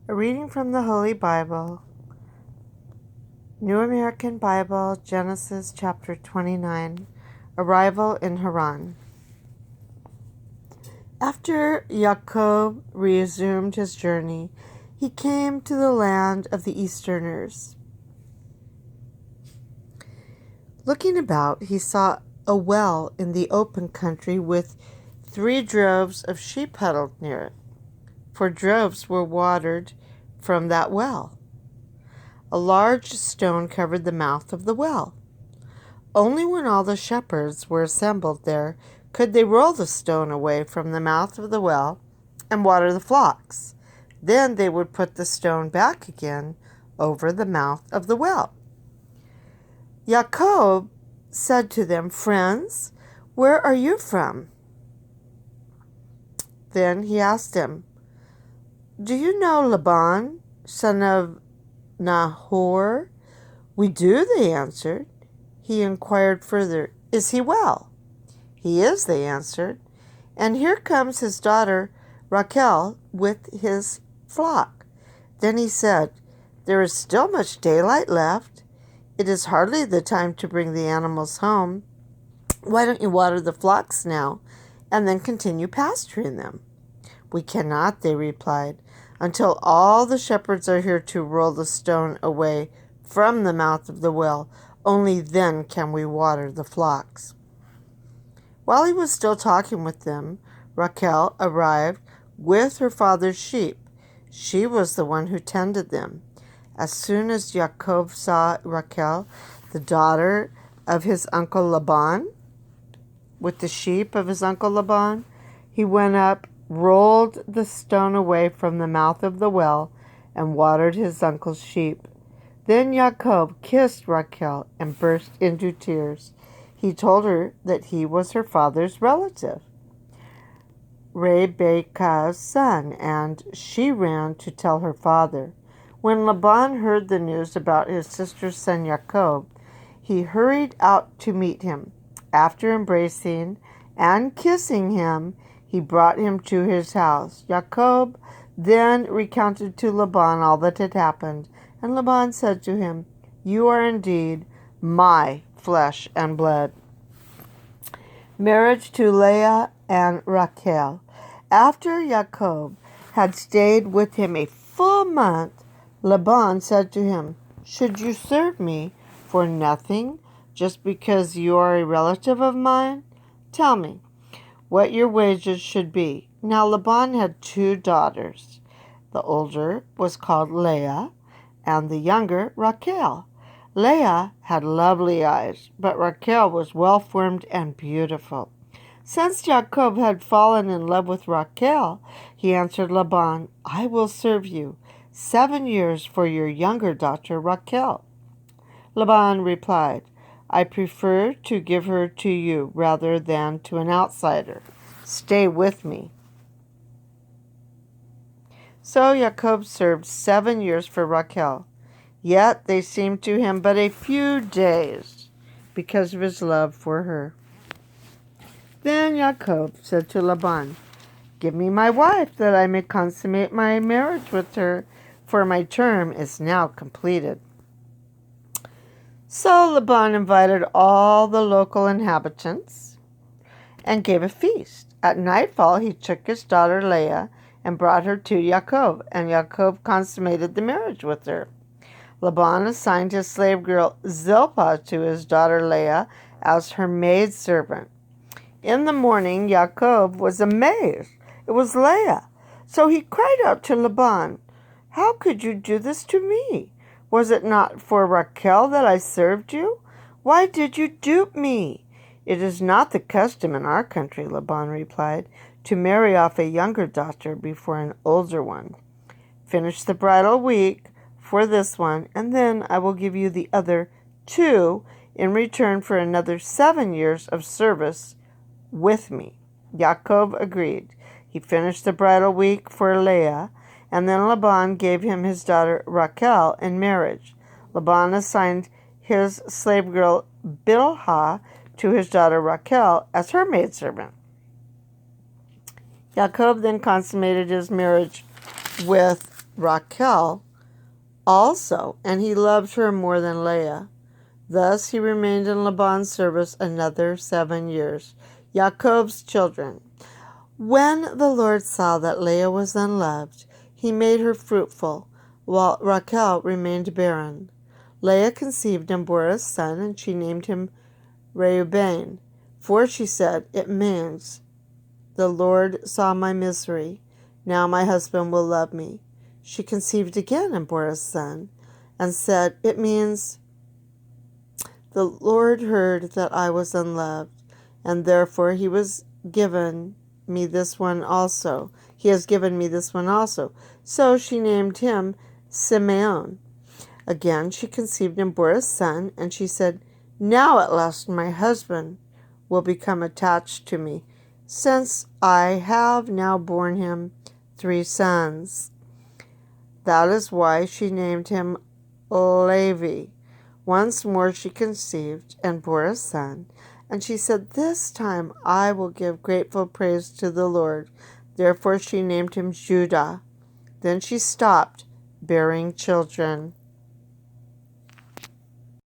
A reading from the Holy Bible, New American Bible, Genesis chapter 29, Arrival in Haran. After Yaakov resumed his journey, he came to the land of the Easterners. Looking about, he saw a well in the open country with 3 droves of sheep huddled near it, for droves were watered from that well. A large stone covered the mouth of the well. Only when all the shepherds were assembled there could they roll the stone away from the mouth of the well and water the flocks. Then they would put the stone back again over the mouth of the well. Yaakov said to them, "Friends, where are you from?" Then he asked them, "Do you know Laban, son of Nahor?" "We do," they answered. He inquired further, "Is he well?" "He is," they answered. "And here comes his daughter Rachel with his flock." Then he said, "There is still much daylight left. It is hardly the time to bring the animals home. Why don't you water the flocks now and then continue pasturing them?" "We cannot," they replied, "until all the shepherds are here to roll the stone away from the mouth of the well. Only then can we water the flocks." While he was still talking with them, Rachel arrived with her father's sheep. She was the one who tended them. As soon as Yaakov saw Rachel, the daughter of his uncle Laban, with the sheep of his uncle Laban, he went up, rolled the stone away from the mouth of the well, and watered his uncle's sheep. Then Yaakov kissed Rachel and burst into tears. He told her that he was her father's relative, Rebekah's son, and she ran to tell her father. When Laban heard the news about his sister's son Yaakov, he hurried out to meet him. After embracing and kissing him, he brought him to his house. Yaakov then recounted to Laban all that had happened, and Laban said to him, "You are indeed my flesh and blood." Marriage to Leah and Rachel. After Yaakov had stayed with him a full month, Laban said to him, "Should you serve me for nothing just because you are a relative of mine? Tell me what your wages should be." Now Laban had 2 daughters. The older was called Leah, and the younger Rachel. Leah had lovely eyes, but Rachel was well-formed and beautiful. Since Yaakov had fallen in love with Rachel, he answered Laban, "I will serve you 7 years for your younger daughter Rachel." Laban replied, "I prefer to give her to you rather than to an outsider. Stay with me." So Yaakov served 7 years for Rachel. Yet they seemed to him but a few days because of his love for her. Then Yaakov said to Laban, "Give me my wife that I may consummate my marriage with her, for my term is now completed." So Laban invited all the local inhabitants and gave a feast. At nightfall he took his daughter Leah and brought her to Yaakov, and Yaakov consummated the marriage with her. Laban assigned his slave girl Zilpah to his daughter Leah as her maidservant. In the morning, Yaakov was amazed. It was Leah. So he cried out to Laban, "How could you do this to me? Was it not for Rachel that I served you? Why did you dupe me?" "It is not the custom in our country," Laban replied, "to marry off a younger daughter before an older one. Finish the bridal week for this one, and then I will give you the other 2 in return for another 7 years of service with me." Yaakov agreed. He finished the bridal week for Leah, and then Laban gave him his daughter Rachel in marriage. Laban assigned his slave girl Bilhah to his daughter Rachel as her maidservant. Yaakov then consummated his marriage with Rachel also, and he loved her more than Leah. Thus he remained in Laban's service another 7 years. Jacob's children. When the Lord saw that Leah was unloved, he made her fruitful, while Rachel remained barren. Leah conceived and bore a son, and she named him Reuben, for she said, "It means, the Lord saw my misery. Now my husband will love me." She conceived again and bore a son, and said, "It means, the Lord heard that I was unloved, and therefore he has given me this one also. So she named him Simeon. Again she conceived and bore a son, and she said, "Now at last my husband will become attached to me, since I have now borne him 3 sons." That is why she named him Levi. Once more she conceived and bore a son, and she said, "This time I will give grateful praise to the Lord." Therefore she named him Judah. Then she stopped bearing children.